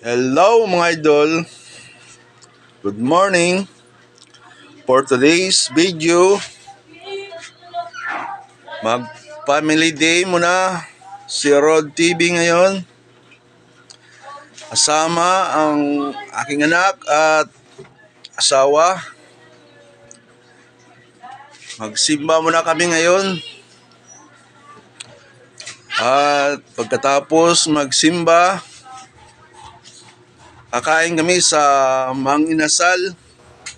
Hello mga idol, good morning. For today's video, mag family day muna si Rod TV ngayon. Kasama ang aking anak at asawa. Magsimba muna kami ngayon. At pagkatapos magsimba, kakain kami sa Mang Inasal.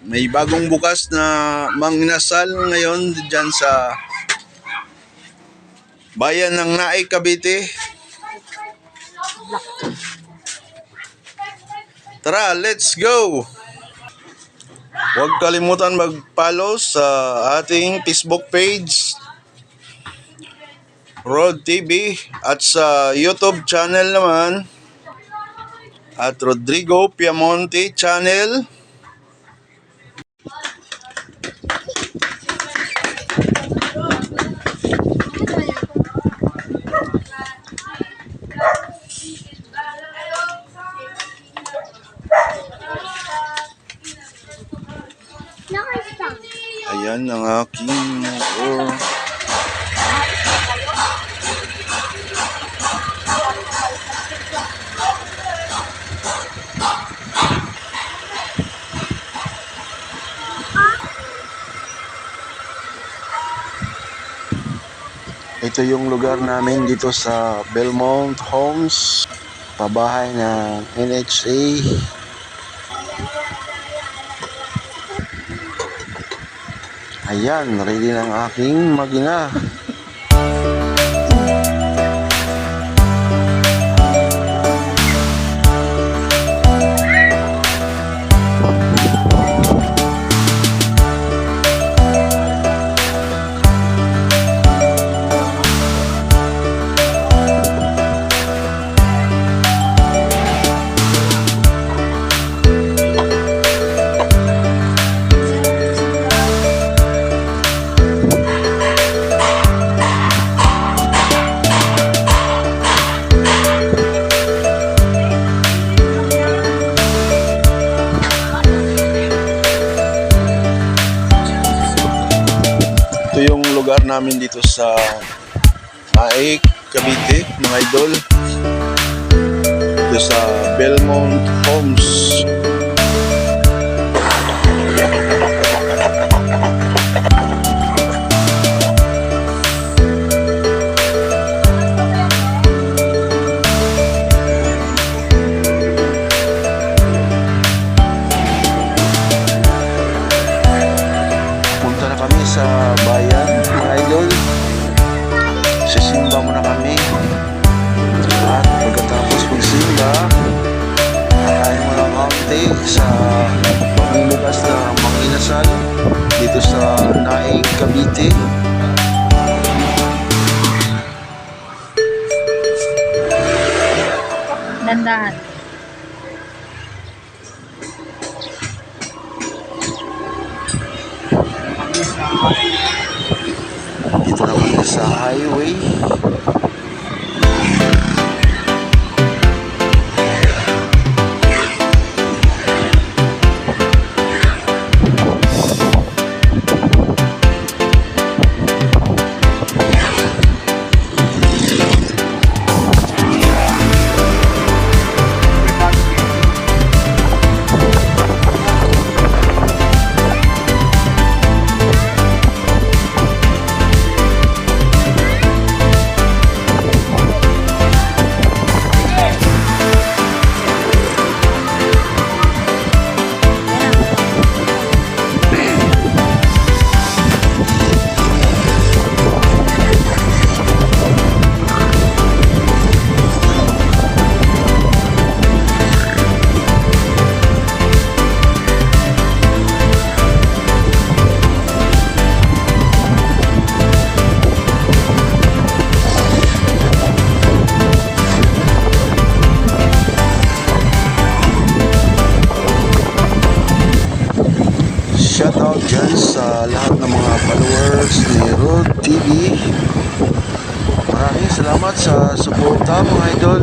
May bagong bukas na Mang Inasal ngayon dyan sa bayan ng Naik, Cavite. Tara, let's go! Huwag kalimutan mag-follow sa ating Facebook page, Rod TV, at sa YouTube channel naman at Rodrigo Piamonte channel. Ayan ang aking motor. Ito yung lugar namin dito sa Belmont Homes, pabahay ng NHA. Ayan, ready ng aking magina. Ito yung lugar namin dito sa Naik, Cavite, mga idol. Dito sa Belmont Homes. Punta na kami sa bayan, mga idol. Sisimba muna kami. At pagkatapos magsimba, kakain muna kaunti sa pagbubukas na Mang Inasal dito sa Naik, Cavite. Dandahan. Dito na kami sa highway. Shoutout dyan sa lahat ng mga followers ni Rod TV. Maraming salamat sa suporta, mga idol.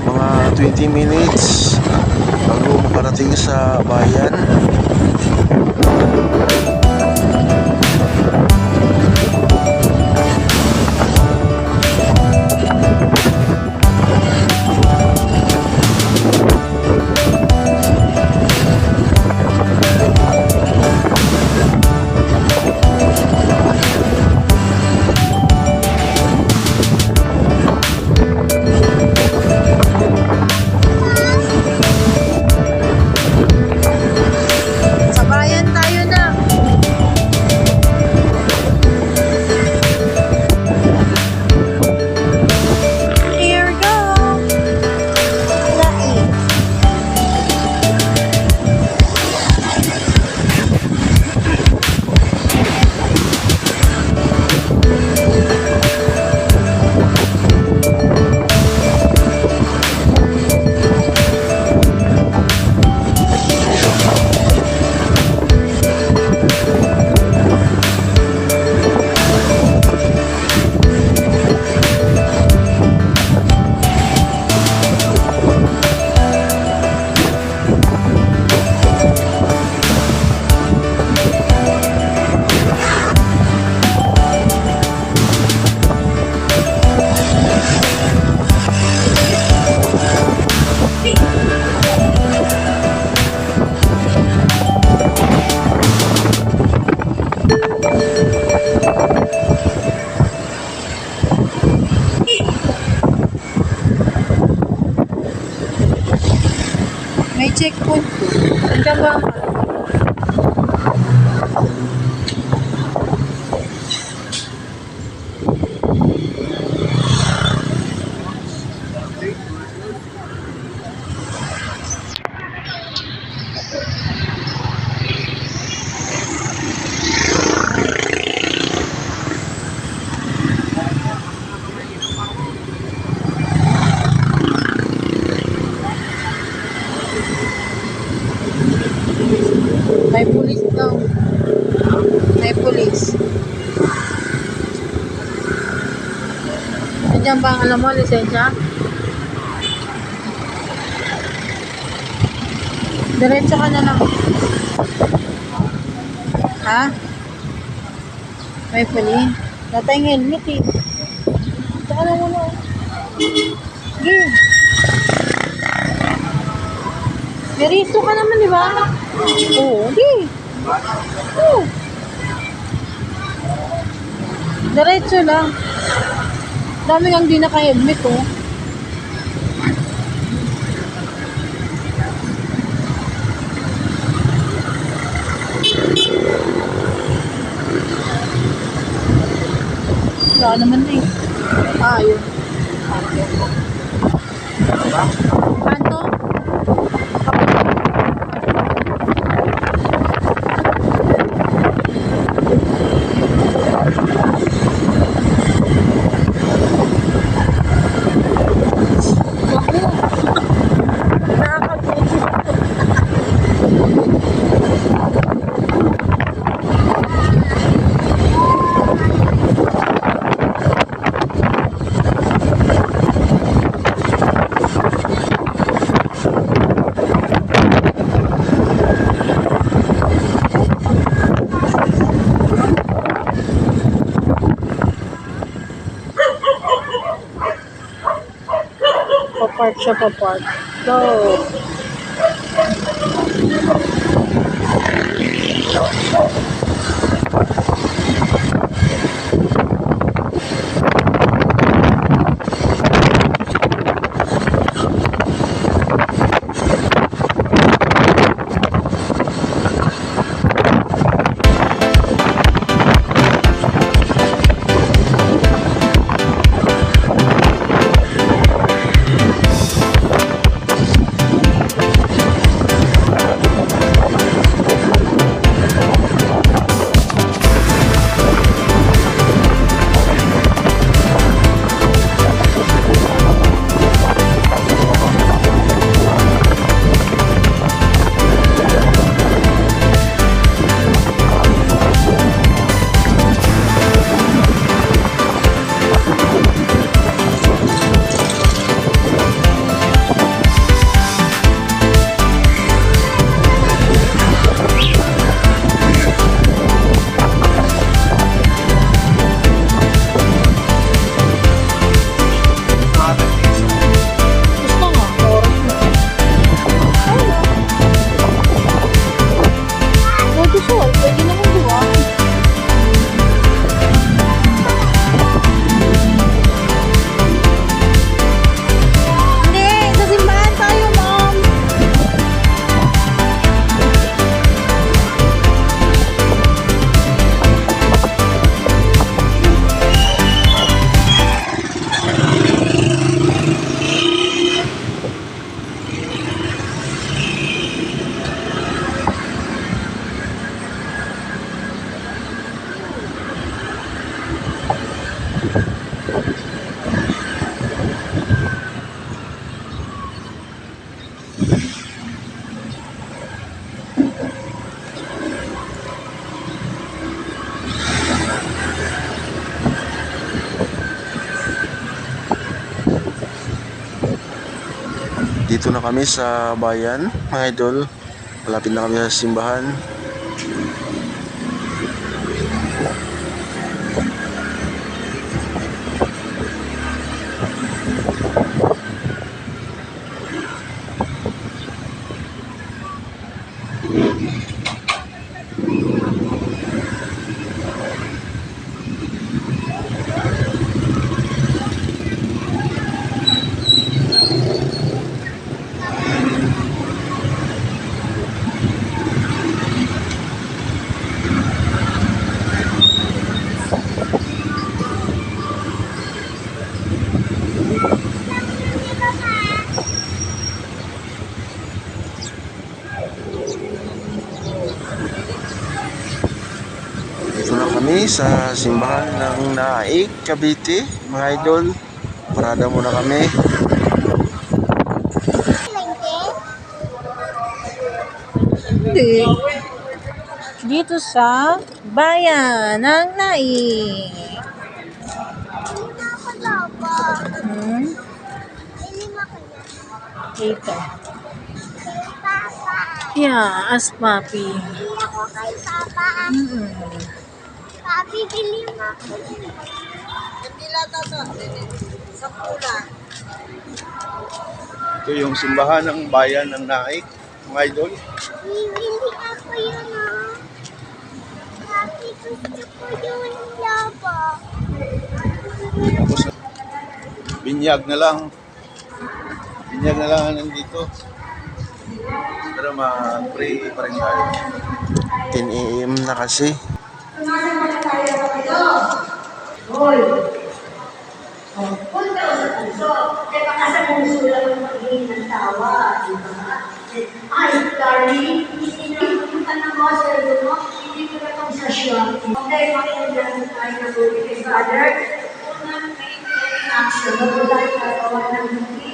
Mga 20 minutes bago makarating sa bayan. Sa bayan tayo na. Here we go. Lahi. May checkpoint po. Andiyan ba? May pulis daw. May pulis. Andiyan ba ang alam mo, lisensya? Diretso ka na lang. Ha? May pulis? Data yung helmet eh. Tsaka na muna. Sige. Meristo ka naman, di ba? Oo, di. Oo. Diretso lang. Dami kang di naka-helmet, oh. Wala naman na eh. Ah, yun. Kanto? Kapag Park siya pa park. Go! Gusto nga, oras na. Pwede siya, pwede naman diba? Hindi, sa simbahan tayo, ma'am. Dito na kami sa bayan, mga idol. Malapit na kami sa simbahan. Dito na kami sa simbahan ng Naik, Cavite, mga idol. Parada muna kami. Hindi. Dito sa bayan ng Naik. Hmm? Ito. Yeah, as papi. Mm-mm. Papi, bili mo ako. Ito yung simbahan ng bayan ng Naik, mga idol. Bibili ako yun, ah. Papi, gusto ko yun, laba. Tapos binyag na lang. Binyag na lang ang nandito. Pero mag-pray pa rin tayo. 10 a.m. na kasi. Punta ko sa puso. Eh, baka sa puso lang ang magiging ng tawa. Diba? Ay, darling, punta na mo sa iyo mo. Hindi ko na kong sa shopping. Okay, makinig na tayo na ulit kay Father. Unang may action. Bago tayo gagawa ng hindi.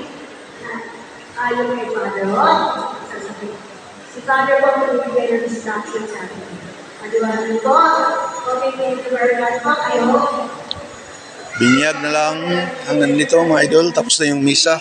Ayaw kay Father. Si Father po ang magbigay ng instruction sa atin. Adiwanan ko. Okay, thank you very much po. Kayo. Binyag na lang ang nandito, mga idol. Tapos na yung misa.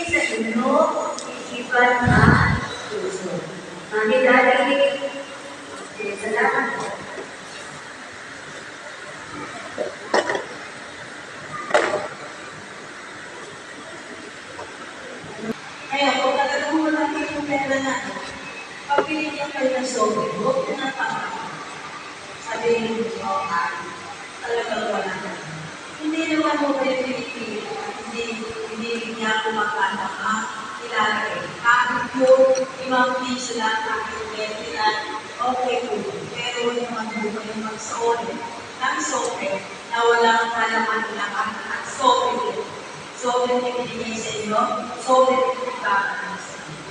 kayo ng sobrang, huwag ko na sabihin mo, talagang wala na. Hindi naman mo kayo pinipili at hindi niya kumakanta ka, ilalagay. Kahit yung 5 piso lang, kahit yung 20 lang, okay po. Pero naman mo kayo magsaon ng sope na walang halaman na at sope din. Sope din ibigay sa inyo, sope din ibigay sa inyo.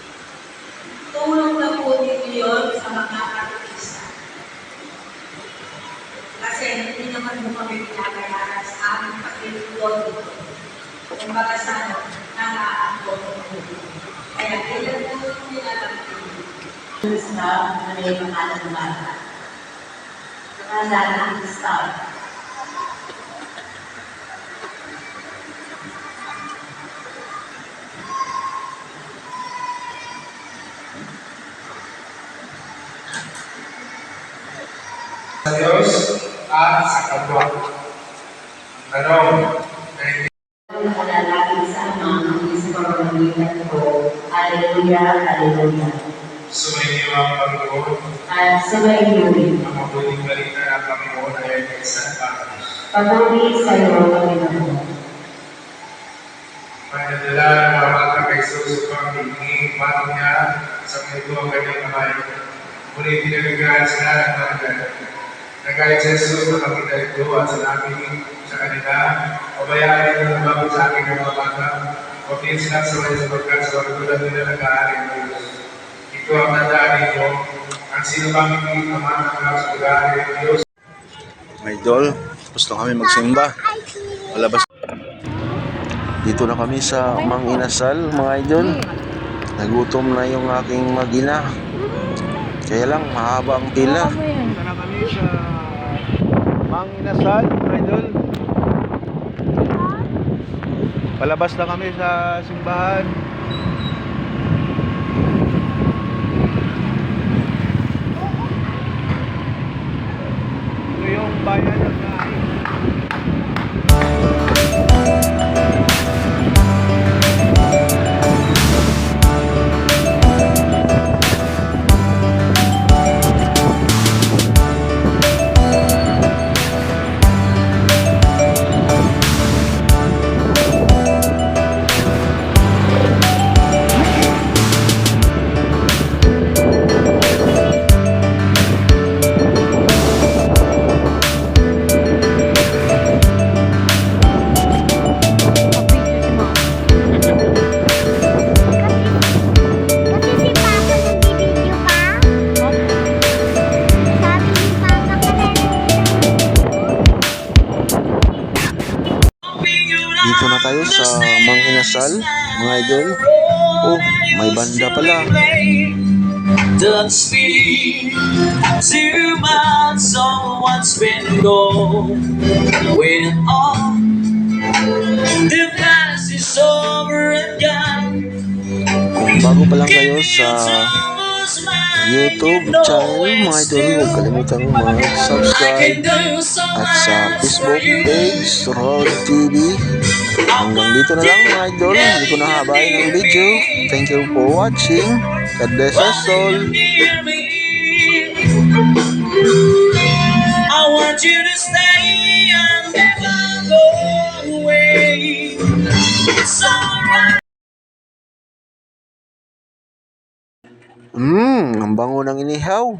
Tulong na po dito yun sa mga artista. Kasi hindi naman mo kami pinagayaran sa aming pag-ilulog dito. Kung baga sana, nakaangkot mo. Kaya kailan po yung nilalagay. Na may pangalan ng bata. Pangalan ng star. Sa Diyos at sa kapwa. Tanong, Nakalagay sa amang isipagpagitan ko. Hallelujah, hallelujah. sumainyo ang Panginoon, At sumayin rin. ang mabuting balita ng Panginoon ay kay San Panginoon. Patuloy sa iyo, Panginoon. May nadala ng mga bata kay Jesus upang hinging pato niya sa mundo ang kanyang kamay. Ngunit pinagagahan sila ng mga ganyan. Nagalit si Jesus na makita ito at sinabi sa kanila, pabayaan niyo na bago sa akin ng mga bata. Huwag niyo sinasaway sapagkat sa wagdulan nila nag-aaring ng Diyos. Ito ang tandaan ninyo, ang sino bang hindi tumatanggap sa pag-aaring ng Diyos. Mga idol, gusto kami magsimba. Palabas. Dito na kami sa Mang Inasal, mga idol. Nagutom na yung aking magina. Kaya lang, mahaba ang pila. Ano yan? Dito na kami sa Mang Inasal, mga idol. Palabas na kami sa simbahan. Ito yung bayan ng Nain. Kasi si Papa nagbibideo pa. Sabi ni Papa Dito na tayo sa Mang Inasal, mga idol. Oh, may banda pala. Don't speak too much on what's been going on. The past is over and gone. Kung bago pa lang kayo sa YouTube channel, mga idol, huwag kalimutang mag-subscribe. At sa Facebook page, Road TV. Hanggang dito na lang, mga idol. Hindi ko nahabain ang video. Thank you for watching. God bless us all. I want you to stay and never go away. It's alright. Ang bango ng inihaw.